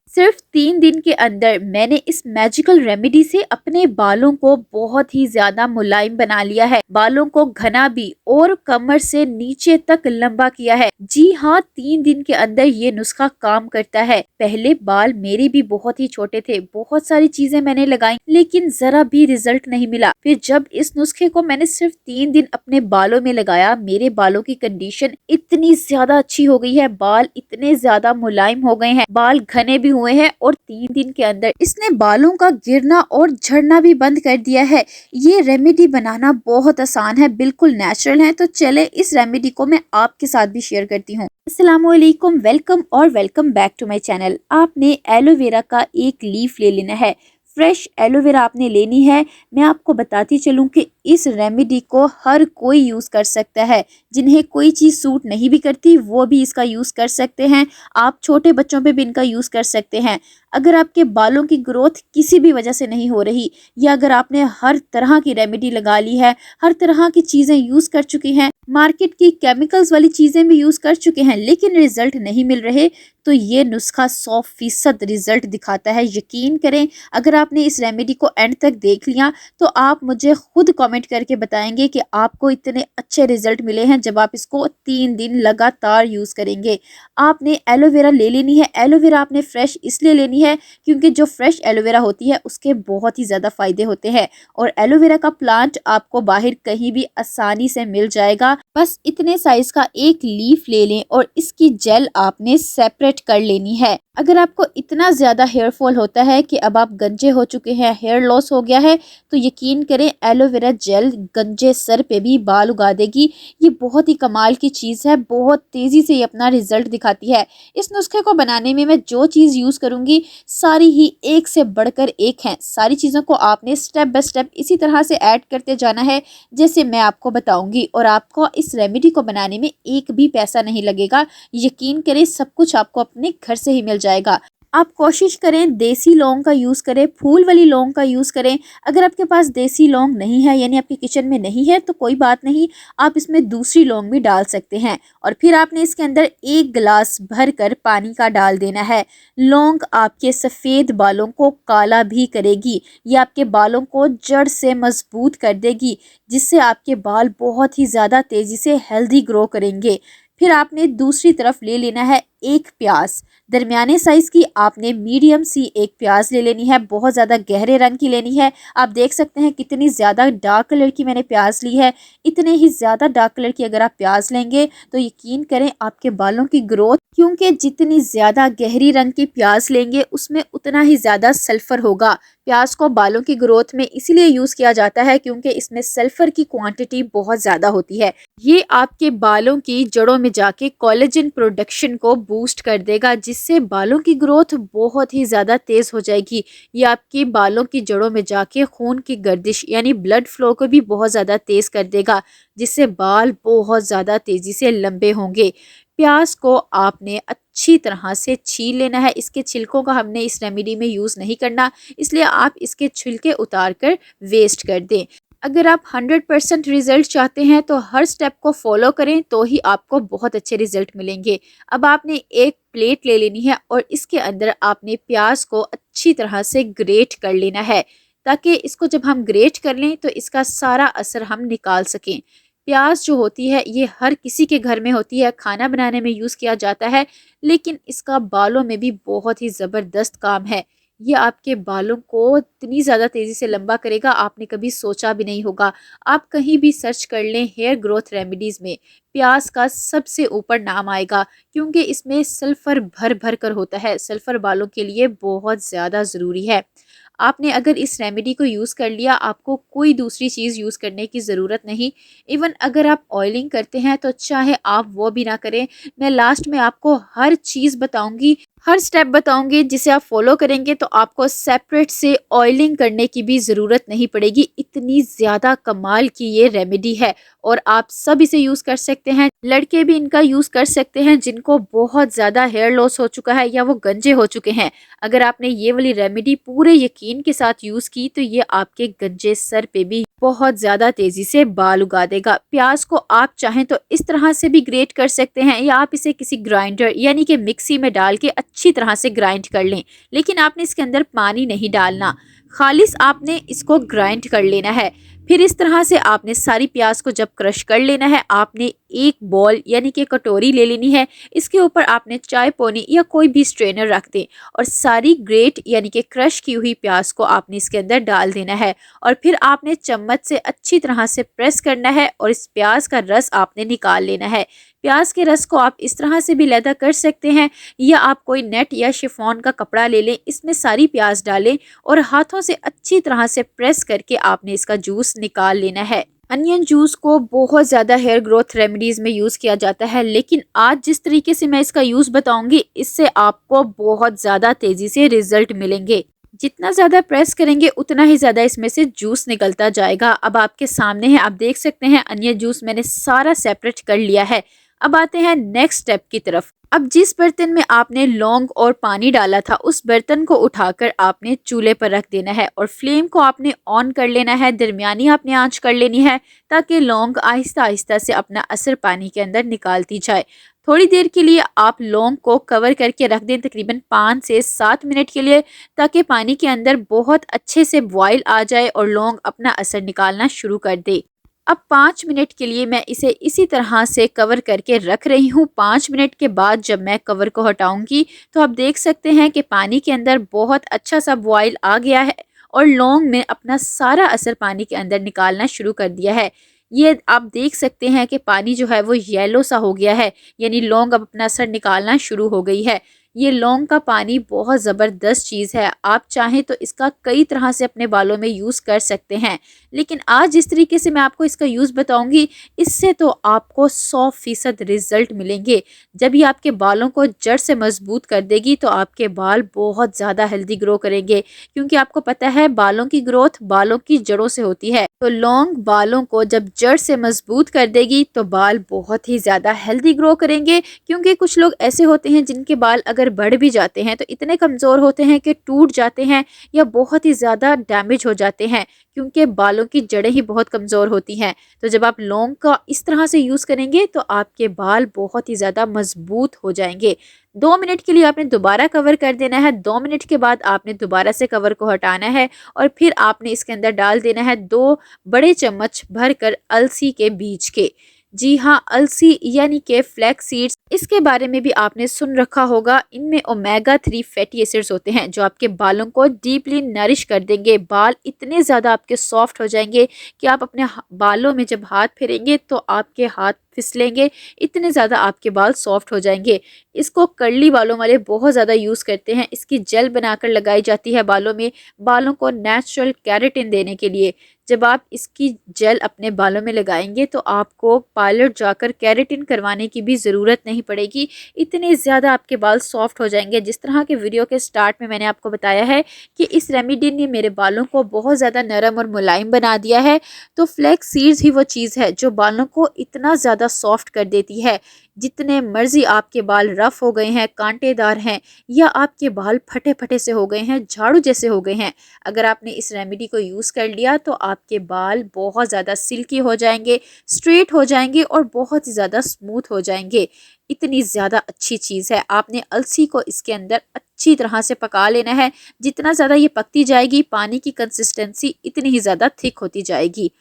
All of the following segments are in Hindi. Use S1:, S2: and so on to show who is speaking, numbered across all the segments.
S1: सिर्फ 3 दिन के अंदर मैंने इस मैजिकल रेमेडी से अपने बालों को बहुत ही ज्यादा मुलायम बना लिया है। बालों को घना भी और कमर से नीचे तक लंबा किया है। जी हाँ, 3 दिन के अंदर ये नुस्खा काम करता है। पहले बाल मेरे भी बहुत ही छोटे थे, बहुत सारी चीजें मैंने लगाई लेकिन जरा भी रिजल्ट नहीं मिला। फिर जब इस नुस्खे को मैंने सिर्फ 3 दिन अपने बालों में लगाया, मेरे बालों की कंडीशन इतनी ज्यादा अच्छी हो गई है। बाल इतने ज्यादा मुलायम हो गए हैं, बाल घने भी हुए हैं और 3 दिन के अंदर इसने बालों का गिरना और झड़ना भी बंद कर दिया है। ये रेमेडी बनाना बहुत आसान है, बिल्कुल नेचुरल है। तो चले इस रेमेडी को मैं आपके साथ भी शेयर करती हूँ। अस्सलामुअलैकुम, वेलकम और welcome back to my channel. आपने एलोवेरा का एक लीफ ले लेना है, फ्रेश एलोवेरा आपने लेनी है। मैं आपको बताती चलूं कि इस रेमेडी को हर कोई यूज़ कर सकता है। जिन्हें कोई चीज़ सूट नहीं भी करती वो भी इसका यूज़ कर सकते हैं। आप छोटे बच्चों पे भी इनका यूज़ कर सकते हैं। अगर आपके बालों की ग्रोथ किसी भी वजह से नहीं हो रही, या अगर आपने हर तरह की रेमेडी लगा ली है, हर तरह की चीज़ें यूज़ कर चुकी हैं, मार्केट की केमिकल्स वाली चीज़ें भी यूज़ कर चुके हैं लेकिन रिजल्ट नहीं मिल रहे, तो ये नुस्खा 100% रिजल्ट दिखाता है। यकीन करें, अगर आपने इस रेमेडी को एंड तक देख लिया तो आप मुझे खुद कमेंट करके बताएंगे कि आपको इतने अच्छे रिजल्ट मिले हैं जब आप इसको 3 दिन लगातार यूज़ करेंगे। आपने एलोवेरा ले लेनी है। एलोवेरा आपने फ्रेश इसलिए लेनी है क्योंकि जो फ्रेश एलोवेरा होती है उसके बहुत ही ज़्यादा फ़ायदे होते हैं और एलोवेरा का प्लांट आपको बाहर कहीं भी आसानी से मिल जाएगा। बस इतने साइज का एक लीफ ले लें और इसकी जेल आपने सेपरेट कर लेनी है। अगर आपको इतना ज़्यादा हेयर फॉल होता है कि अब आप गंजे हो चुके हैं, हेयर लॉस हो गया है, तो यकीन करें एलोवेरा जेल गंजे सर पे भी बाल उगा देगी। ये बहुत ही कमाल की चीज़ है, बहुत तेज़ी से ये अपना रिजल्ट दिखाती है। इस नुस्खे को बनाने में मैं जो चीज़ यूज़ करूँगी सारी ही एक से बढ़कर एक हैं। सारी चीज़ों को आपने स्टेप बाय स्टेप इसी तरह से ऐड करते जाना है जैसे मैं आपको बताऊँगी, और आपको इस रेमेडी को बनाने में एक भी पैसा नहीं लगेगा। यकीन करें, सब कुछ आपको अपने घर से ही मिल जाएगा। आप कोशिश करें देसी लौंग का यूज़ करें, फूल वाली लौंग का यूज़ करें। अगर आपके पास देसी लौंग नहीं है, यानी आपके किचन में नहीं है, तो कोई बात नहीं, आप इसमें दूसरी लौंग भी डाल सकते हैं। और फिर आपने इसके अंदर 1 गिलास भर कर पानी का डाल देना है। लौंग आपके सफ़ेद बालों को काला भी करेगी, ये आपके बालों को जड़ से मजबूत कर देगी, जिससे आपके बाल बहुत ही ज़्यादा तेज़ी से हेल्दी ग्रो करेंगे। फिर आपने दूसरी तरफ ले लेना है एक प्याज, दरमियाने साइज की आपने मीडियम सी एक प्याज ले लेनी है। बहुत ज़्यादा गहरे रंग की लेनी है। आप देख सकते हैं कितनी ज़्यादा डार्क कलर की मैंने प्याज ली है। इतने ही ज़्यादा डार्क कलर की अगर आप प्याज लेंगे तो यकीन करें आपके बालों की ग्रोथ, क्योंकि जितनी ज़्यादा गहरी रंग की प्याज लेंगे उसमें उतना ही ज़्यादा सल्फ़र होगा। प्याज को बालों की ग्रोथ में इसीलिए यूज़ किया जाता है क्योंकि इसमें सल्फ़र की क्वांटिटी बहुत ज़्यादा होती है। ये आपके बालों की जड़ों में जाके कोलेजन प्रोडक्शन को बूस्ट कर देगा, जिससे बालों की ग्रोथ बहुत ही ज़्यादा तेज़ हो जाएगी। ये आपके बालों की जड़ों में जाके खून की गर्दिश यानी ब्लड फ्लो को भी बहुत ज़्यादा तेज़ कर देगा, जिससे बाल बहुत ज़्यादा तेज़ी से लंबे होंगे। प्याज को आपने अच्छी तरह से छील लेना है। इसके छिलकों का हमने इस रेमेडी में यूज़ नहीं करना, इसलिए आप इसके छिलके उतार कर वेस्ट कर दें। अगर आप 100% रिजल्ट चाहते हैं तो हर स्टेप को फॉलो करें तो ही आपको बहुत अच्छे रिजल्ट मिलेंगे। अब आपने एक प्लेट ले लेनी है और इसके अंदर आपने प्याज को अच्छी तरह से ग्रेट कर लेना है, ताकि इसको जब हम ग्रेट कर लें तो इसका सारा असर हम निकाल सकें। प्याज जो होती है ये हर किसी के घर में होती है, खाना बनाने में यूज़ किया जाता है, लेकिन इसका बालों में भी बहुत ही ज़बरदस्त काम है। ये आपके बालों को इतनी ज़्यादा तेज़ी से लंबा करेगा, आपने कभी सोचा भी नहीं होगा। आप कहीं भी सर्च कर लें हेयर ग्रोथ रेमेडीज़ में, प्याज का सबसे ऊपर नाम आएगा, क्योंकि इसमें सल्फ़र भर भर कर होता है। सल्फ़र बालों के लिए बहुत ज़्यादा ज़रूरी है। आपने अगर इस रेमेडी को यूज़ कर लिया, आपको कोई दूसरी चीज़ यूज़ करने की ज़रूरत नहीं। इवन अगर आप ऑयलिंग करते हैं तो चाहे आप वो भी ना करें, मैं लास्ट में आपको हर चीज़ बताऊंगी, हर स्टेप बताऊंगी, जिसे आप फॉलो करेंगे तो आपको सेपरेट से ऑयलिंग करने की भी ज़रूरत नहीं पड़ेगी। इतनी ज़्यादा कमाल की ये रेमेडी है और आप सब इसे यूज़ कर सकते हैं। लड़के भी इनका यूज़ कर सकते हैं जिनको बहुत ज़्यादा हेयर लॉस हो चुका है या वो गंजे हो चुके हैं। अगर आपने ये वाली रेमेडी पूरे यकीन के साथ यूज़ की तो ये आपके गंजे सर पे भी बहुत ज़्यादा तेज़ी से बाल उगा देगा। प्याज को आप चाहें तो इस तरह से भी ग्रेट कर सकते हैं, या आप इसे किसी ग्राइंडर यानी कि मिक्सी में डाल के अच्छी तरह से ग्राइंड कर लें। लेकिन आपने इसके अंदर पानी नहीं डालना, खालिस आपने इसको ग्राइंड कर लेना है। फिर इस तरह से आपने सारी प्याज को जब क्रश कर लेना है, आपने एक बॉल यानी कि कटोरी ले लेनी है। इसके ऊपर आपने चाय पोनी या कोई भी स्ट्रेनर रख दें और सारी ग्रेट यानी कि क्रश की हुई प्याज को आपने इसके अंदर डाल देना है और फिर आपने चम्मच से अच्छी तरह से प्रेस करना है और इस प्याज का रस आपने निकाल लेना है। प्याज के रस को आप इस तरह से भी लैदा कर सकते हैं या आप कोई नेट या शिफॉन का कपड़ा ले लें, इसमें सारी प्याज डालें और हाथों से अच्छी तरह से प्रेस करके आपने इसका जूस निकाल लेना है। अनियन जूस को बहुत ज़्यादा हेयर ग्रोथ रेमेडीज़ में यूज़ किया जाता है, लेकिन आज जिस तरीके से मैं इसका यूज़ बताऊंगी, इससे आपको बहुत ज़्यादा तेज़ी से रिजल्ट मिलेंगे। जितना ज़्यादा प्रेस करेंगे उतना ही ज़्यादा इसमें से जूस निकलता जाएगा। अब आपके सामने है, आप देख सकते हैं अनियन जूस मैंने सारा सेपरेट कर लिया है। अब आते हैं नेक्स्ट स्टेप की तरफ। अब जिस बर्तन में आपने लौंग और पानी डाला था, उस बर्तन को उठाकर आपने चूल्हे पर रख देना है और फ्लेम को आपने ऑन कर लेना है। दरमियानी आपने आंच कर लेनी है ताकि लौंग आहिस्ता आहिस्ता से अपना असर पानी के अंदर निकालती जाए। थोड़ी देर के लिए आप लौंग को कवर करके रख दें, तकरीबन 5 से 7 मिनट के लिए, ताकि पानी के अंदर बहुत अच्छे से बॉयल आ जाए और लौंग अपना असर निकालना शुरू कर दे। अब 5 मिनट के लिए मैं इसे इसी तरह से कवर करके रख रही हूँ। 5 मिनट के बाद जब मैं कवर को हटाऊंगी तो आप देख सकते हैं कि पानी के अंदर बहुत अच्छा सा बॉयल आ गया है और लौंग ने अपना सारा असर पानी के अंदर निकालना शुरू कर दिया है। ये आप देख सकते हैं कि पानी जो है वो येलो सा हो गया है, यानी लौंग अब अपना असर निकालना शुरू हो गई है। ये लौंग का पानी बहुत ज़बरदस्त चीज़ है, आप चाहें तो इसका कई तरह से अपने बालों में यूज़ कर सकते हैं, लेकिन आज जिस तरीके से मैं आपको इसका यूज़ बताऊंगी, इससे तो आपको 100% रिजल्ट मिलेंगे। जब ये आपके बालों को जड़ से मजबूत कर देगी तो आपके बाल बहुत ज़्यादा हेल्दी ग्रो करेंगे, क्योंकि आपको पता है बालों की ग्रोथ बालों की जड़ों से होती है। तो लौंग बालों को जब जड़ से मजबूत कर देगी तो बाल बहुत ही ज़्यादा हेल्दी ग्रो करेंगे। क्योंकि कुछ लोग ऐसे होते हैं जिनके बाल अगर बढ़ भी जाते हैं तो इतने कमज़ोर होते हैं कि टूट जाते हैं या बहुत ही ज़्यादा डैमेज हो जाते हैं, क्योंकि बालों की जड़ें ही बहुत कमज़ोर होती हैं। तो जब आप लौंग का इस तरह से यूज़ करेंगे तो आपके बाल बहुत ही ज़्यादा मजबूत हो जाएंगे। 2 मिनट के लिए आपने दोबारा कवर कर देना है। 2 मिनट के बाद आपने दोबारा से कवर को हटाना है और फिर आपने इसके अंदर डाल देना है 2 बड़े चम्मच भरकर अलसी के बीज के। जी हाँ, अलसी यानी के फ्लैक्स सीड्स, इसके बारे में भी आपने सुन रखा होगा। इनमें ओमेगा 3 फैटी एसिड्स होते हैं जो आपके बालों को डीपली नरिश कर देंगे। बाल इतने ज़्यादा आपके सॉफ्ट हो जाएंगे कि आप अपने बालों में जब हाथ फेरेंगे तो आपके हाथ फिसलेंगे, इतने ज़्यादा आपके बाल सॉफ्ट हो जाएंगे। इसको कर्ली बालों वाले बहुत ज़्यादा यूज़ करते हैं। इसकी जेल बनाकर लगाई जाती है बालों में, बालों को नेचुरल केराटिन देने के लिए। जब आप इसकी जेल अपने बालों में लगाएंगे तो आपको पार्लर जाकर केराटिन करवाने की भी ज़रूरत नहीं पड़ेगी। इतने ज़्यादा आपके बाल सॉफ्ट हो जाएंगे। जिस तरह के वीडियो के स्टार्ट में मैंने आपको बताया है कि इस रेमेडी ने मेरे बालों को बहुत ज़्यादा नरम और मुलायम बना दिया है, तो फ्लैक्स सीड्स ही वो चीज़ है जो बालों को इतना ज़्यादा सॉफ्ट कर देती है। जितने मर्जी आपके बाल रफ हो गए हैं, कांटेदार हैं, या आपके बाल फटे फटे से हो गए हैं, झाड़ू जैसे हो गए हैं, अगर आपने इस रेमेडी को यूज़ कर लिया तो आपके बाल बहुत ज़्यादा सिल्की हो जाएंगे, स्ट्रेट हो जाएंगे और बहुत ही ज़्यादा स्मूथ हो जाएंगे। इतनी ज़्यादा अच्छी चीज़ है। आपने अलसी को इसके अंदर अच्छी तरह से पका लेना है। जितना ज़्यादा ये पकती जाएगी, पानी की कंसिस्टेंसी इतनी ही ज़्यादा थिक होती जाएगी।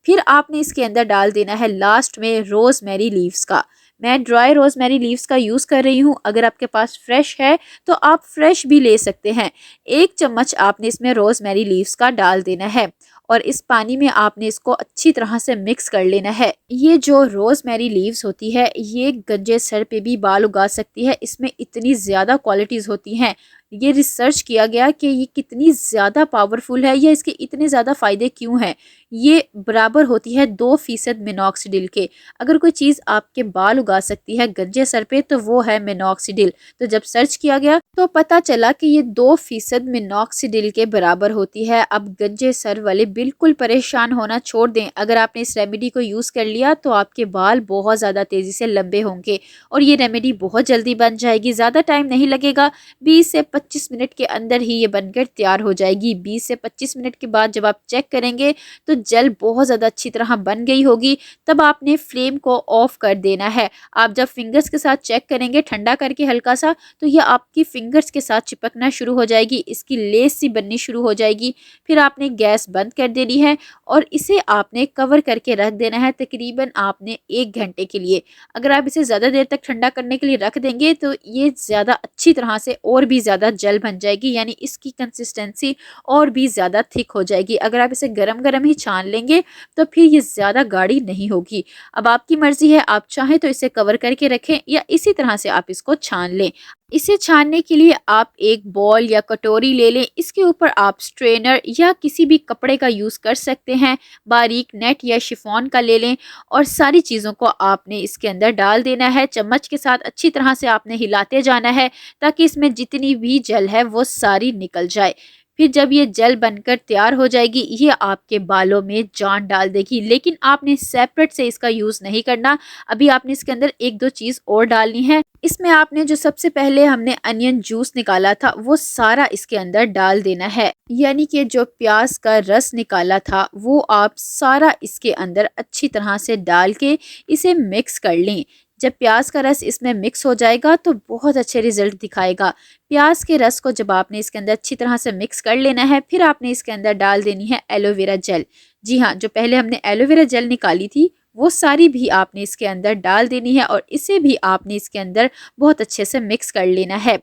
S1: फिर आपने इसके अंदर डाल देना है लास्ट में रोज़मेरी लीव्स का। मैं ड्राई रोज़मेरी लीव्स का यूज़ कर रही हूँ, अगर आपके पास फ्रेश है तो आप फ्रेश भी ले सकते हैं। 1 चम्मच आपने इसमें रोज़मेरी लीव्स का डाल देना है और इस पानी में आपने इसको अच्छी तरह से मिक्स कर लेना है। ये जो रोज़मेरी लीव्स होती है, ये गंजे सर पे भी बाल उगा सकती है। इसमें इतनी ज़्यादा क्वालिटीज़ होती हैं, ये रिसर्च किया गया कि ये कितनी ज़्यादा पावरफुल है या इसके इतने ज़्यादा फ़ायदे क्यों हैं। ये बराबर होती है 2% मिनॉक्सिडिल के। अगर कोई चीज़ आपके बाल उगा सकती है गंजे सर पे तो वो है मिनॉक्सिडिल। तो जब सर्च किया गया तो पता चला कि ये 2% मिनॉक्सिडिल के बराबर होती है। अब गंजे सर वाले बिल्कुल परेशान होना छोड़ दें। अगर आपने इस रेमेडी को यूज़ कर लिया तो आपके बाल बहुत ज़्यादा तेज़ी से लंबे होंगे और ये रेमेडी बहुत जल्दी बन जाएगी। ज़्यादा टाइम नहीं लगेगा, 20 से 25 मिनट के अंदर ही ये बनकर तैयार हो जाएगी। 20 से 25 मिनट के बाद जब आप चेक करेंगे तो जेल बहुत ज़्यादा अच्छी तरह बन गई होगी। तब आपने फ्लेम को ऑफ कर देना है। आप जब फिंगर्स के साथ चेक करेंगे ठंडा करके हल्का सा, तो ये आपकी फिंगर्स के साथ चिपकना शुरू हो जाएगी, इसकी लेस सी बननी शुरू हो जाएगी। फिर आपने गैस बंद कर देनी है और इसे आपने कवर करके रख देना है तकरीबन आपने 1 घंटे के लिए। अगर आप इसे ज़्यादा देर तक ठंडा करने के लिए रख देंगे तो ये ज़्यादा अच्छी तरह से और भी ज़्यादा जल बन जाएगी, यानी इसकी कंसिस्टेंसी और भी ज़्यादा थिक हो जाएगी। अगर आप इसे गरम गरम ही छान लेंगे तो फिर ये ज़्यादा गाढ़ी नहीं होगी। अब आपकी मर्ज़ी है, आप चाहें तो इसे कवर करके रखें या इसी तरह से आप इसको छान लें। इसे छानने के लिए आप एक बॉल या कटोरी ले लें। इसके ऊपर आप स्ट्रेनर या किसी भी कपड़े का यूज़ कर सकते हैं। बारीक नेट या शिफॉन का ले लें और सारी चीज़ों को आपने इसके अंदर डाल देना है। चम्मच के साथ अच्छी तरह से आपने हिलाते जाना है ताकि इसमें जितनी भी जल है वो सारी निकल जाए। फिर जब ये जेल बनकर तैयार हो जाएगी, ये आपके बालों में जान डाल देगी। लेकिन आपने सेपरेट से इसका यूज़ नहीं करना। अभी आपने इसके अंदर 1-2 चीज़ और डालनी है। इसमें आपने जो सबसे पहले हमने अनियन जूस निकाला था वो सारा इसके अंदर डाल देना है, यानी कि जो प्याज का रस निकाला था वो आप सारा इसके अंदर अच्छी तरह से डाल के इसे मिक्स कर लें। जब प्याज का रस इसमें मिक्स हो जाएगा तो बहुत अच्छे रिजल्ट दिखाएगा। प्याज के रस को जब आपने इसके अंदर अच्छी तरह से मिक्स कर लेना है, फिर आपने इसके अंदर डाल देनी है एलोवेरा जेल। जी हाँ, जो पहले हमने एलोवेरा जेल निकाली थी वो सारी भी आपने इसके अंदर डाल देनी है और इसे भी आपने इसके अंदर बहुत अच्छे से मिक्स कर लेना है।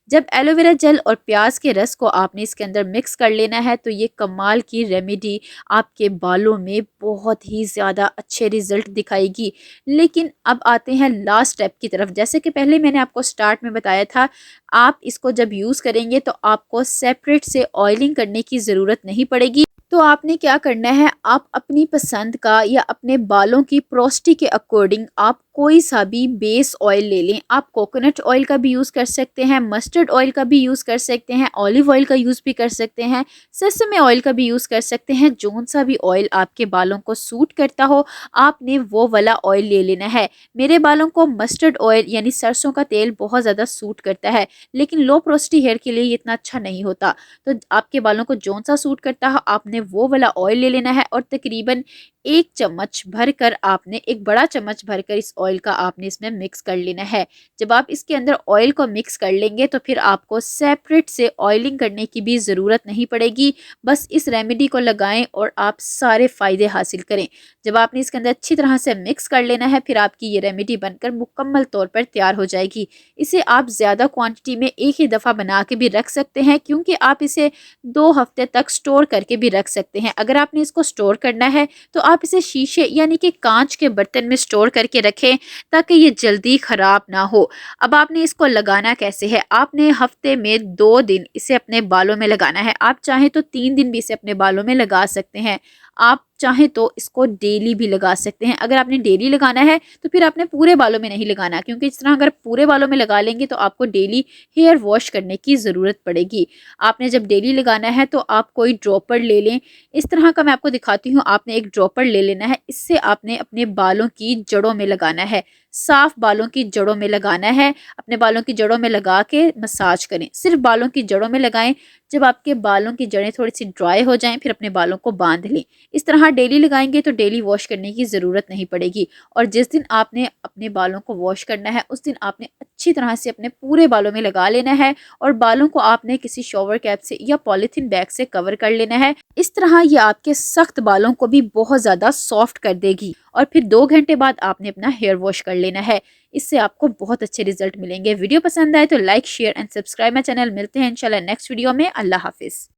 S1: जब एलोवेरा जेल और प्याज के रस को आपने इसके अंदर मिक्स कर लेना है तो ये कमाल की रेमेडी आपके बालों में बहुत ही ज़्यादा अच्छे रिजल्ट दिखाएगी। लेकिन अब आते हैं लास्ट स्टेप की तरफ। जैसे कि पहले मैंने आपको स्टार्ट में बताया था, आप इसको जब यूज़ करेंगे तो आपको सेपरेट से ऑयलिंग करने की ज़रूरत नहीं पड़ेगी। तो आपने क्या करना है, आप अपनी पसंद का या अपने बालों की प्रोस्टी के अकॉर्डिंग आप कोई सा भी बेस ऑयल ले लें। आप कोकोनट ऑयल का भी यूज़ कर सकते हैं, मस्टर्ड ऑयल का भी यूज़ कर सकते हैं, ऑलिव ऑयल का यूज़ भी कर सकते हैं, सेसमे ऑयल का भी यूज़ कर सकते हैं। जौन सा भी ऑयल आपके बालों को सूट करता हो आपने वो वाला ऑयल ले लेना है। मेरे बालों को मस्टर्ड ऑयल यानी सरसों का तेल बहुत ज़्यादा सूट करता है, लेकिन लो प्रोस्टी हेयर के लिए ये इतना अच्छा नहीं होता। तो आपके बालों को जौन सा सूट करता हो आपने वो वाला ऑयल ले लेना है और तकरीबन 1 चम्मच भरकर आपने, एक बड़ा चम्मच भरकर इस ऑयल का आपने इसमें मिक्स कर लेना है। जब आप इसके अंदर ऑयल को मिक्स कर लेंगे तो फिर आपको सेपरेट से ऑयलिंग करने की भी ज़रूरत नहीं पड़ेगी। बस इस रेमेडी को लगाएं और आप सारे फ़ायदे हासिल करें। जब आपने इसके अंदर अच्छी तरह से मिक्स कर लेना है फिर आपकी ये रेमेडी बनकर मुकम्मल तौर पर तैयार हो जाएगी। इसे आप ज़्यादा क्वांटिटी में एक ही दफ़ा बना के भी रख सकते हैं, क्योंकि आप इसे 2 हफ्ते तक स्टोर करके भी रख सकते हैं। अगर आपने इसको स्टोर करना है तो आप इसे शीशे यानी कि कांच के बर्तन में स्टोर करके रखें ताकि ये जल्दी ख़राब ना हो। अब आपने इसको लगाना कैसे है, आपने हफ्ते में 2 दिन इसे अपने बालों में लगाना है। आप चाहें तो 3 दिन भी इसे अपने बालों में लगा सकते हैं। आप चाहें तो इसको डेली भी लगा सकते हैं। अगर आपने डेली लगाना है तो फिर आपने पूरे बालों में नहीं लगाना, क्योंकि इस तरह अगर पूरे बालों में लगा लेंगे तो आपको डेली हेयर वॉश करने की ज़रूरत पड़ेगी। आपने जब डेली लगाना है तो आप कोई ड्रॉपर ले लें। इस तरह का मैं आपको दिखाती हूँ। आपने एक ड्रॉपर ले लेना है, इससे आपने अपने बालों की जड़ों में लगाना है। साफ बालों की जड़ों में लगाना है। अपने बालों की जड़ों में लगा के मसाज करें, सिर्फ बालों की जड़ों में लगाएं। जब आपके बालों की जड़ें थोड़ी सी ड्राई हो जाएं फिर अपने बालों को बांध लें। इस तरह डेली लगाएंगे तो डेली वॉश करने की ज़रूरत नहीं पड़ेगी। और जिस दिन आपने अपने बालों को वॉश करना है उस दिन आपने अच्छी तरह से अपने पूरे बालों में लगा लेना है और बालों को आपने किसी शॉवर कैप से या पॉलीथीन बैग से कवर कर लेना है। इस तरह ये आपके सख्त बालों को भी बहुत ज़्यादा सॉफ्ट कर देगी। और फिर 2 घंटे बाद आपने अपना हेयर वॉश कर लेना है। इससे आपको बहुत अच्छे रिजल्ट मिलेंगे। वीडियो पसंद आए तो like, share and subscribe my channel. मिलते हैं इंशाल्लाह नेक्स्ट वीडियो में। अल्लाह हाफिज़।